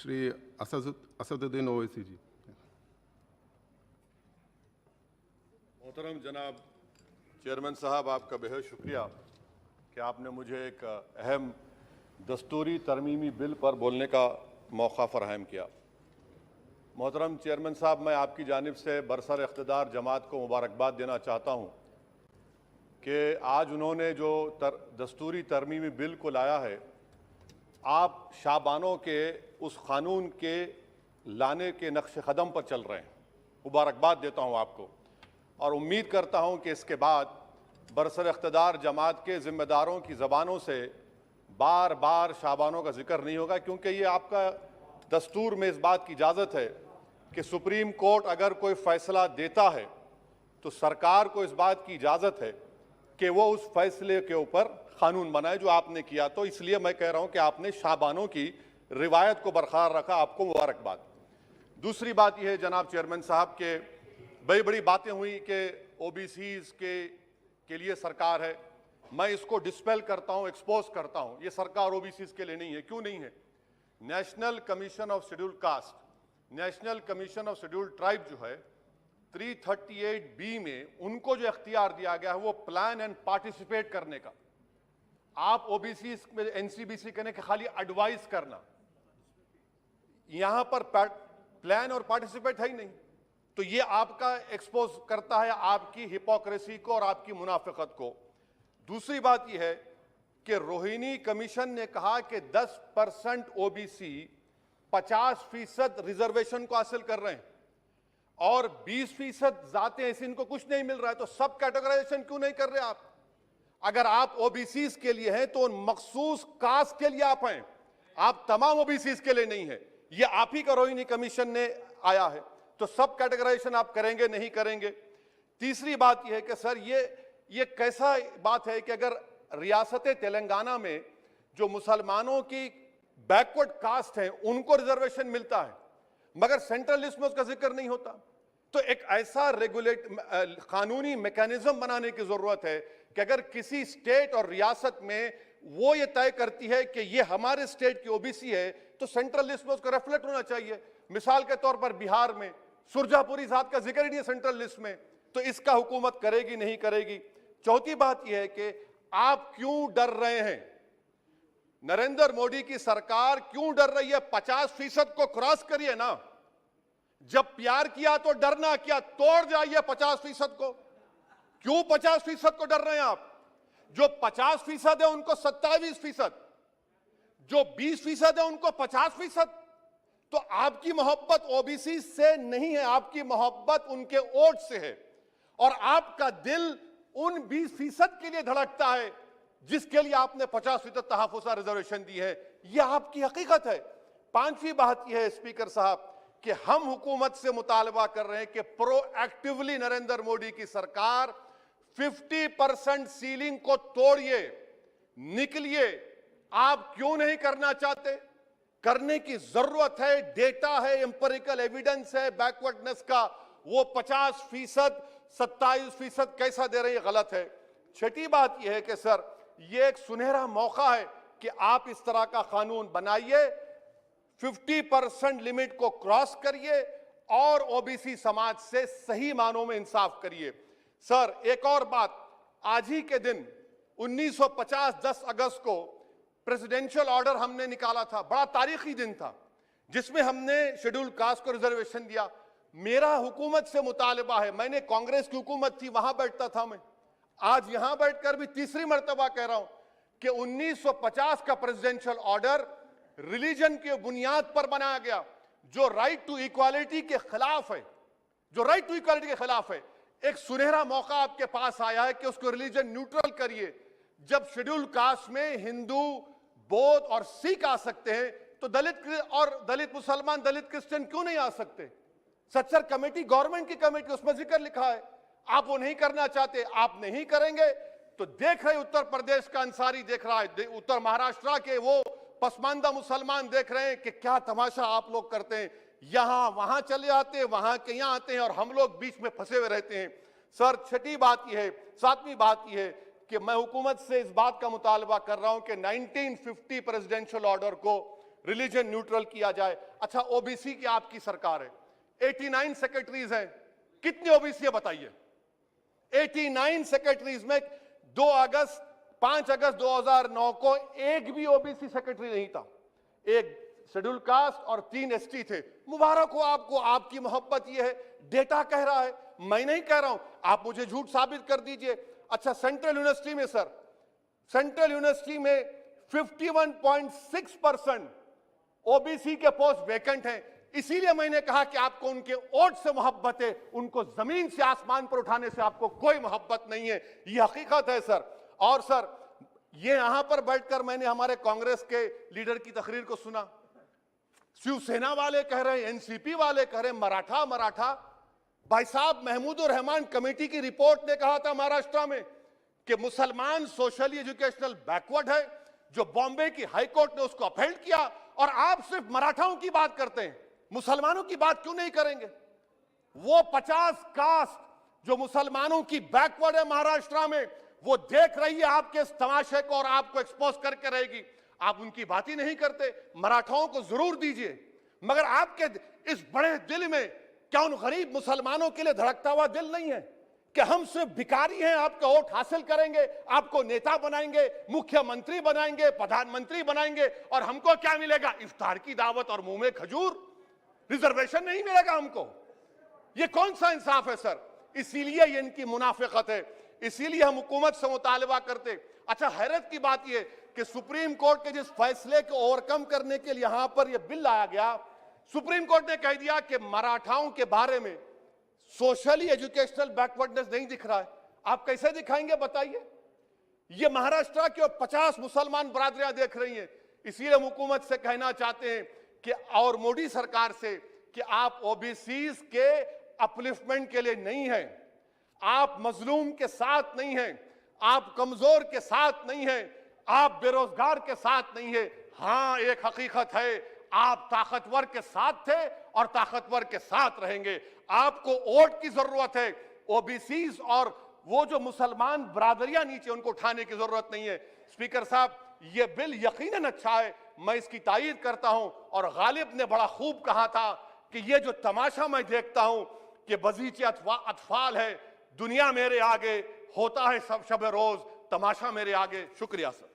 श्री असदुद्दीन ओवैसी जी। मोहतरम जनाब चेयरमैन साहब, आपका बेहद शुक्रिया कि आपने मुझे एक अहम दस्तूरी तरमीमी बिल पर बोलने का मौका फराहम किया। मोहतरम चेयरमैन साहब, मैं आपकी जानिब से बरसर इख्तिदार जमात को मुबारकबाद देना चाहता हूँ कि आज उन्होंने जो दस्तूरी तरमीमी बिल को लाया है, आप शाबानों के उस कानून के लाने के नक्श कदम पर चल रहे हैं। मुबारकबाद देता हूँ आपको और उम्मीद करता हूँ कि इसके बाद बरसर इख्तिदार जमात के ज़िम्मेदारों की ज़बानों से बार बार शाबानों का जिक्र नहीं होगा, क्योंकि ये आपका दस्तूर में इस बात की इजाज़त है कि सुप्रीम कोर्ट अगर कोई फ़ैसला देता है तो सरकार को इस बात की इजाज़त है कि वो उस फैसले के ऊपर कानून बनाए, जो आपने किया। तो इसलिए मैं कह रहा हूं कि आपने शाबानों की रिवायत को बरकरार रखा, आपको मुबारकबाद। दूसरी बात यह है जनाब चेयरमैन साहब के बड़ी बड़ी बातें हुई कि ओबीसीज के लिए सरकार है। मैं इसको डिस्पेल करता हूं, एक्सपोज करता हूं। ये सरकार ओबीसीज के लिए नहीं है। क्यों नहीं है? National commission of scheduled caste, national commission of scheduled tribe जो है 338B में उनको जो इख्तियार दिया गया है वो प्लान एंड पार्टिसिपेट करने का। आप ओबीसी में एनसीबीसी करने के खाली एडवाइस करना, यहां पर प्लान और पार्टिसिपेट है ही नहीं। तो ये आपका एक्सपोज करता है आपकी हिपोक्रेसी को और आपकी मुनाफिकत को। दूसरी बात यह है कि रोहिणी कमीशन ने कहा कि 10% ओबीसी 50% रिजर्वेशन को हासिल कर रहे हैं और 20% जाते हैं, इनको कुछ नहीं मिल रहा है। तो सब कैटेगराइजेशन क्यों नहीं कर रहे आप? अगर आप ओबीसीज के लिए हैं तो उन मखसूस कास्ट के लिए आप हैं, आप तमाम ओबीसीज के लिए नहीं है। ये आप ही का रोहिणी कमीशन ने आया है। तो सब कैटेगराइजेशन आप करेंगे नहीं करेंगे? तीसरी बात यह है कि सर ये कैसा बात है कि अगर रियासत तेलंगाना में जो मुसलमानों की बैकवर्ड कास्ट है उनको रिजर्वेशन मिलता है मगर सेंट्रल लिस्ट में उसका जिक्र नहीं होता। तो एक ऐसा कानूनी मैकेनिज्म बनाने की जरूरत है कि अगर किसी स्टेट और रियासत में वो ये तय करती है कि ये हमारे स्टेट की ओबीसी है तो सेंट्रल लिस्ट में उसका रिफ्लेक्ट होना चाहिए। मिसाल के तौर पर बिहार में सुरजापुरी जात का जिक्र ही नहीं है सेंट्रल लिस्ट में, तो इसका हुकूमत करेगी नहीं करेगी। चौथी बात यह है कि आप क्यों डर रहे हैं? नरेंद्र मोदी की सरकार क्यों डर रही है? 50% को क्रॉस करिए ना। जब प्यार किया तो डरना क्या, तोड़ जाइए 50% को। क्यों 50% को डर रहे हैं आप? जो 50% है उनको 27%, जो 20% है उनको 50%। तो आपकी मोहब्बत ओबीसी से नहीं है, आपकी मोहब्बत उनके वोट से है और आपका दिल उन 20% के लिए धड़कता है जिसके लिए आपने 50% तहफ़्फ़ुज़ रिजर्वेशन दी है। यह आपकी हकीकत है। पांचवी बात यह है स्पीकर साहब कि हम हुकूमत से मुतालबा कर रहे हैं कि प्रोएक्टिवली नरेंद्र मोदी की सरकार 50% सीलिंग को तोड़िए, निकलिए। आप क्यों नहीं करना चाहते? करने की जरूरत है, डेटा है, एम्पिरिकल एविडेंस है बैकवर्डनेस का। वो 50%, 27% कैसा दे रहे हैं, गलत है। छठी बात यह है कि सर ये एक सुनहरा मौका है कि आप इस तरह का कानून बनाइए, 50% लिमिट को क्रॉस करिए और ओबीसी समाज से सही मानों में इंसाफ करिए। सर एक और बात, आज ही के दिन 1950 10 अगस्त को प्रेसिडेंशियल ऑर्डर हमने निकाला था, बड़ा तारीखी दिन था जिसमें हमने शेड्यूल्ड कास्ट को रिजर्वेशन दिया। मेरा हुकूमत से मुतालबा है, मैंने कांग्रेस की हुकूमत थी वहां बैठता था मैं, आज यहां बैठकर भी तीसरी मर्तबा कह रहा हूं कि 1950 का प्रेसिडेंशियल ऑर्डर रिलीजन के बुनियाद पर बनाया गया जो राइट टू इक्वालिटी के खिलाफ है, जो राइट टू इक्वालिटी के खिलाफ है। एक सुनहरा मौका आपके पास आया है कि उसको रिलीजन न्यूट्रल करिए। जब शेड्यूल्ड कास्ट में हिंदू, बौद्ध और सिख आ सकते हैं तो दलित मुसलमान, दलित क्रिश्चियन क्यों नहीं आ सकते? सच्चर कमेटी गवर्नमेंट की कमेटी, उसमें जिक्र लिखा है। आप वो नहीं करना चाहते, आप नहीं करेंगे तो देख रहे उत्तर प्रदेश का अंसारी देख रहा है, उत्तर महाराष्ट्र के वो पसमानदा मुसलमान देख रहे हैं कि क्या तमाशा आप लोग करते हैं। यहां वहां चले जाते हैं, वहां के यहां आते हैं और हम लोग बीच में फंसे हुए रहते हैं। सर छठी बात यह है, सातवीं बात यह है कि मैं हुकूमत से इस बात का मुतालबा कर रहा हूं कि 1950 प्रेसिडेंशियल ऑर्डर को रिलीजन न्यूट्रल किया जाए। अच्छा, ओबीसी की आपकी सरकार है, 89 सेक्रेटरीज हैं, कितनी ओबीसी है बताइए? 89 सेक्रेटरीज में 5 अगस्त 2009 को एक भी ओबीसी सेक्रेटरी नहीं था। एक शेड्यूल कास्ट और 3 एसटी थे। मुबारक हो आपको, आपकी मोहब्बत ये है, डेटा कह रहा है, मैं नहीं कह रहा हूं, आप मुझे झूठ साबित कर दीजिए। अच्छा, सेंट्रल यूनिवर्सिटी में सर, सेंट्रल यूनिवर्सिटी में 51.6% ओबीसी के पोस्ट वैकेंट हैं। इसीलिए मैंने कहा कि आपको उनके वोट से मोहब्बत है, उनको जमीन से आसमान पर उठाने से आपको कोई मोहब्बत नहीं है। ये हकीकत है सर। और सर, ये यहां पर बैठकर मैंने हमारे कांग्रेस के लीडर की तकरीर को सुना, शिवसेना वाले कह रहे हैं, एनसीपी वाले कह रहे हैं मराठा मराठा। भाई साहब, महमूदुर रहमान कमेटी की रिपोर्ट ने कहा था महाराष्ट्र में कि मुसलमान सोशली एजुकेशनल बैकवर्ड है, जो बॉम्बे की हाईकोर्ट ने उसको अपहेल्ड किया, और आप सिर्फ मराठाओं की बात करते हैं, मुसलमानों की बात क्यों नहीं करेंगे? वो 50 कास्ट जो मुसलमानों की बैकवर्ड है महाराष्ट्र में, वो देख रही है आपके इस तमाशे को और आपको एक्सपोज करके रहेगी। आप उनकी बात ही नहीं करते। मराठाओं को जरूर दीजिए, मगर आपके इस बड़े दिल में क्या उन गरीब मुसलमानों के लिए धड़कता हुआ दिल नहीं है कि हम सिर्फ भिखारी हैं, आपका वोट हासिल करेंगे, आपको नेता बनाएंगे, मुख्यमंत्री बनाएंगे, प्रधानमंत्री बनाएंगे, और हमको क्या मिलेगा? इफ्तार की दावत और मुंह में खजूर, रिजर्वेशन नहीं मिलेगा हमको। ये कौन सा इंसाफ है सर? इसीलिए ये इनकी मुनाफिकत है, इसीलिए हम हुकूमत से मुतालबा करते। अच्छा, हैरत की बात यह कि सुप्रीम कोर्ट के जिस फैसले को ओवरकम करने के लिए यहां पर यह बिल लाया गया, सुप्रीम कोर्ट ने कह दिया कि मराठाओं के बारे में सोशली एजुकेशनल बैकवर्डनेस नहीं दिख रहा है। आप कैसे दिखाएंगे बताइए? ये महाराष्ट्र के 50 मुसलमान बरादरियां देख रही हैं। इसीलिए हम हुकूमत से कहना चाहते हैं कि, और मोदी सरकार से, कि आप ओबीसीज के अपलिफ्टमेंट के लिए नहीं हैं, आप मजलूम के साथ नहीं हैं, आप कमजोर के साथ नहीं हैं, आप बेरोजगार के साथ नहीं है। हां, एक हकीकत है, आप ताकतवर के साथ थे और ताकतवर के साथ रहेंगे। आपको वोट की जरूरत है, ओबीसीज और वो जो मुसलमान बरादरियां नीचे, उनको उठाने की जरूरत नहीं है। स्पीकर साहब, ये बिल यकीनन अच्छा है, मैं इसकी तायीद करता हूं। और गालिब ने बड़ा खूब कहा था कि ये जो तमाशा मैं देखता हूं कि बगीचे अतफाल है, दुनिया मेरे आगे, होता है सब शब रोज, तमाशा मेरे आगे। शुक्रिया सर।